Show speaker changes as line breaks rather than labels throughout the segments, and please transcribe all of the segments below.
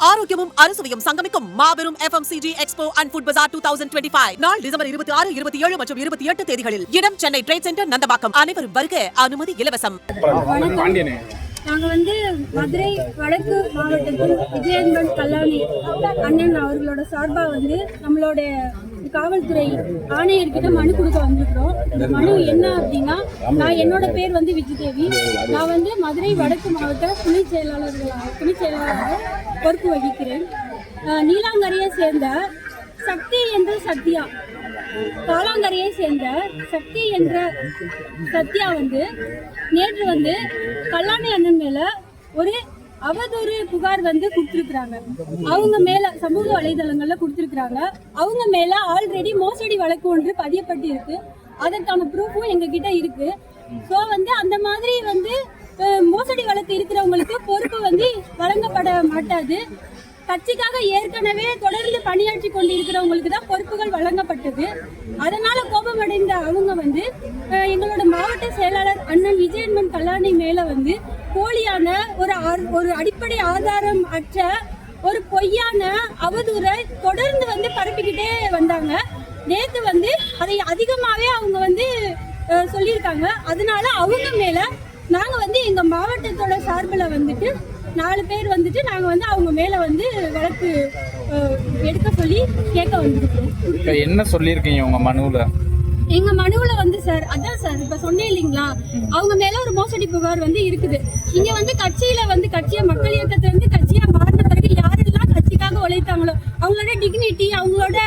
ஆரோக்கியமும் அறுசுவையும் சங்கமிக்கும் மாபெரும் FMCG Expo and Food Bazaar 2025 நாள் டிசம்பர் 26, 27 மற்றும் 28 தேதிகளில் இடம் சென்னை ட்ரேட் சென்டர் நந்தபாக்கம். அனைவரும் வருக, அனுமதி இலவசம்.
நாங்க மதுரை வடக்கு மாவட்டத்தில் விஜயன்பன் கல்லாணி அண்ணன் அவர்களோட சார்பா நம்மளோட காவல்துறை ஆணையர்கிட்ட மனு கொடுக்க வந்திருக்கிறோம். இந்த மனு என்ன அப்படின்னா, என்னோட பேர் விஜயதேவி. நான் மதுரை வடக்கு மாவட்ட துணை செயலாளராக பொறுப்பு வகிக்கிறேன். நீலாங்கரையை சேர்ந்த சக்தி என்ற சத்யா, காலாங்கரையை சேர்ந்த சக்தி என்ற சத்யா நேற்று கல்லாணி அண்ணன் மேல ஒரு அவதூறு புகார் கொடுத்திருக்கிறாங்க. அவங்க மேல சமூக வலைதளங்கள்ல கொடுத்திருக்கிறாங்க. அவங்க மேல ஆல்ரெடி மோசடி வழக்கு ஒன்று பதியப்பட்டு இருக்கு. அதற்கான ப்ரூஃபும் எங்க கிட்ட இருக்கு. ஸோ அந்த மாதிரி மோசடி வழக்கு இருக்கிறவங்களுக்கு பொறுப்பு வழங்கப்பட மாட்டாது. கட்சிக்காக ஏற்கனவே தொடர்ந்து பணியாற்றி கொண்டிருக்கிறவங்களுக்கு தான் பொறுப்புகள் வழங்கப்பட்டது. அதனால கோபமடைந்த அவங்க எங்களோட மாவட்ட செயலாளர் அண்ணன் விஜயன்பன் கல்லாணி மேல போலியான ஒரு அடிப்படை ஆதாரம் அற்ற ஒரு பொய்யான அவதூறை தொடர்ந்து பரப்பிக்கிட்டே வந்தாங்க. நேத்து அதை அதிகமாவே அவங்க சொல்லியிருக்காங்க. அதனால அவங்க மேல நாங்க எங்க மாவட்டத்தோட சார்பில் 4 பேர் நாங்க அவங்க மேல வழக்கு எடுக்க சொல்லி கேட்க வந்திருக்கோம்.
என்ன சொல்லியிருக்கீங்க உங்க மனுவுல?
எங்க மனுவுல சார், அதான் சார் இப்ப சொன்னேன் இல்லைங்களா, அவங்க மேல ஒரு மோசடி புகார் இருக்குது. இங்க கட்சியில கட்சியை மக்கள் இயக்கத்துல கட்சியா மாறின பிறகு யாரெல்லாம் கட்சிக்காக உழைத்தாங்களோ அவங்களோட டிக்னிட்டி, அவங்களோட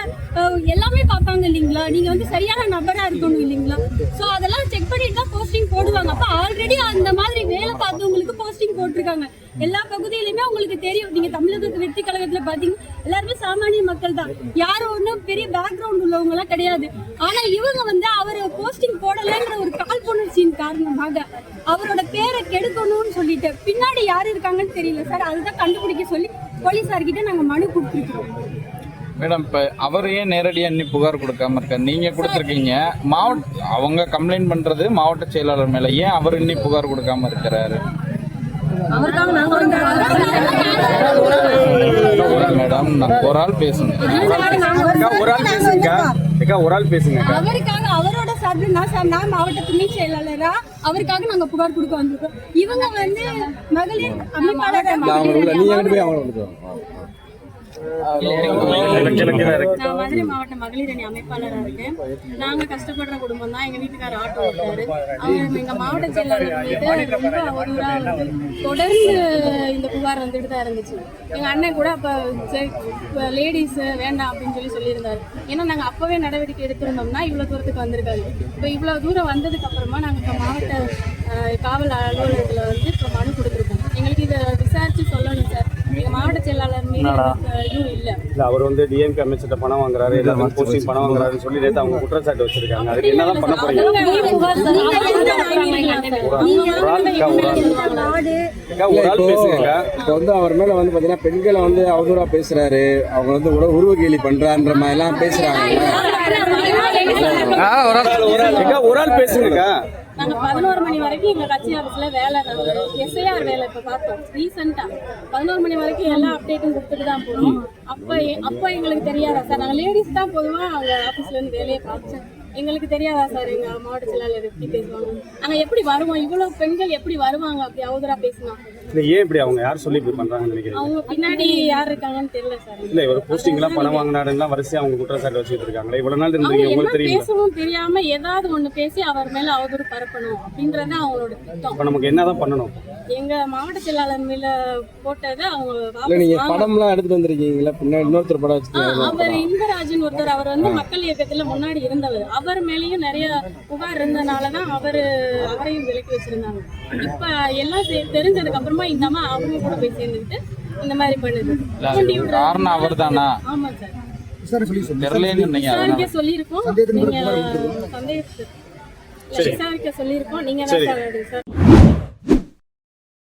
எல்லாமே பார்ப்பாங்க இல்லைங்களா. நீங்க சரியான நபரா இருக்கணும் இல்லைங்களா. சோ அதெல்லாம் செக் பண்ணிட்டு தான் போஸ்டிங் போடுவாங்க. அப்ப ஆல்ரெடி அந்த மாதிரி வேலை பார்த்தவங்களுக்கு போஸ்டிங் போட்டிருக்காங்க. எல்லா பகுதியிலுமே உங்களுக்கு தெரியும். நீங்க தமிழக வெற்றி கழகத்துல பாத்தீங்கன்னா எல்லாருமே சாமானிய மக்கள் தான். யாரும் ஒன்றும் பெரிய பேக்ரவுண்ட் உள்ளவங்க எல்லாம் கிடையாது. ஆனா இவங்க அவர் போஸ்டிங் போடலைங்கிற ஒரு காழ்ப்புணர்ச்சியின் காரணமாக அவரோட பேரை கெடுக்கணும்னு சொல்லிட்டு பின்னாடி யாரு இருக்காங்கன்னு தெரியல சார். அதுதான் கண்டுபிடிக்க சொல்லி போலீசார்கிட்ட நாங்க மனு கொடுத்துருக்கோம்.
மேடம், இப்ப அவர் ஏன் நேரடியா இன்னும் புகார் கொடுக்காம இருக்க? நீங்க கொடுத்துருக்கீங்க. அவங்க கம்ப்ளைண்ட் பண்றது மாவட்ட செயலாளர் மேல, ஏன் அவர் இன்னும் புகார் கொடுக்காம இருக்கிறாரு? மேடம், ஒரு ஆள் பேசுங்க.
அவருக்காக அவரோட சார்பில் நான் மாவட்ட துணை செயலாளரா அவருக்காக நாங்க புகார் கொடுக்க வந்திருக்கோம். இவங்க மகளிர் அமைப்பாளர் நான் மதுரை மாவட்ட மகளிர் அணி அமைப்பாளராக இருக்கேன். நாங்க கஷ்டப்படுற குடும்பம் தான். எங்க வீட்டுக்காரர் ஆட்டோ ஓட்டாரு. அவங்க எங்க மாவட்ட செயலாளர் ரொம்ப அவதூறா தொடர்ந்து இந்த புகார் தான் இருந்துச்சு. எங்க அண்ணன் கூட அப்ப லேடிஸ் வேண்டாம் அப்படின்னு சொல்லியிருந்தாரு. ஏன்னா நாங்க அப்பவே நடவடிக்கை எடுத்திருந்தோம்னா இவ்வளவு தூரத்துக்கு வந்திருக்காது. இப்ப இவ்வளவு தூரம் வந்ததுக்கு அப்புறமா நாங்க இப்ப மாவட்ட காவல் அலுவலகத்துல இப்ப மனு கொடுத்துருக்கோம். எங்களுக்கு இதை விசாரிச்சு சொல்லணும் சார். எங்க மாவட்ட செயலாளர் மீது இதுவும் இல்ல.
அவர் டிஎம்கே அமைச்சர்கிட்ட பணம் வாங்குறாரு, எல்லாரும் போஸ்டிங் பணம் வாங்குறாருன்னு சொல்லி நேத்து அவங்க குற்றச்சாட்டு வச்சிருக்காங்க. அதுக்கு என்னதான் பண்ண போறீங்க? ஒரு ஆள் பேசுங்க.
இப்ப அவர் மேல பாத்தீங்கன்னா பெண்களை அவதூறா பேசுறாரு, அவங்க உருவ கேலி பண்றான்ற மாதிரி எல்லாம் பேசுறாங்க.
ஒரு ஆள் பேசுங்க.
நாங்க 11 மணி வரைக்கும் எங்க கட்சி ஆபீஸ்ல வேலை, SIR வேலை இப்ப பார்த்தோம். ரீசெண்டா 11 மணி வரைக்கும் எல்லா அப்டேட்டும் கொடுத்துட்டு தான் போனோம். அப்ப எங்களுக்கு தெரியாதா சார்? நாங்க லேடிஸ் தான் பொதுவா அவங்க ஆபீஸ்ல இருந்து வேலையை பார்த்தோம். எங்களுக்கு தெரியாதா சார் எங்க மாவட்ட செயலாளர் எப்படி பேசுவாங்க? நாங்க எப்படி வருவோம்? இவ்வளவு பெண்கள் எப்படி வருவாங்க அப்படி அவதூறா பேசினா?
ஏன் இப்படி அவங்க யார் சொல்லி இப்படி பண்றாங்கன்னு நினைக்கிறீங்க?
அவங்க பின்னாடி யார் இருக்காங்கன்னு தெரியல சார்.
இல்ல, இவர் போஸ்டிங் எல்லாம் பணம் வாங்கினாருன்னா வரிசையா அவங்க குற்றச்சாட்டு வச்சுட்டு இருக்காங்க. இவ்வளவு நாள் இருந்தீங்க, உங்களுக்கு தெரியும்.
பேசவும் தெரியாம ஏதாவது ஒண்ணு பேசி அவர் மேல அவதூறு பரப்பணும் அப்படிங்கறத அவங்களோட திட்டம்.
அப்ப நமக்கு என்னதான் பண்ணணும்?
எங்க மாவட்ட செயலாளர் மேல போட்டதை அவங்க
நீங்க படம்லாம் எடுத்துட்டு வந்திருக்கீங்களா? பின்னாடி இன்னொருத்தர் படம் வச்சிருக்கீங்க.
அவர் இன்பராஜன் ஒருத்தர், அவர் மக்கள் இயக்கத்துல முன்னாடி இருந்தவர். அவர் மேலேயும் நிறைய புகார் இருந்தனாலதான் அவரையும் விலக்கி வச்சிருந்தாங்க. இப்ப எல்லாம் தெரிஞ்சதுக்கு அப்புறமா இந்த அம்மா அவங்க கூட போய் சேர்ந்துட்டு இந்த மாதிரி பண்ணுது.
காரணம் அவர் தானா?
ஆமா சார், விசாரிக்க சொல்லியிருக்கோம். நீங்க சந்தேகத்துக்கு விசாரிக்க சொல்லியிருக்கோம். நீங்க தான் சார்.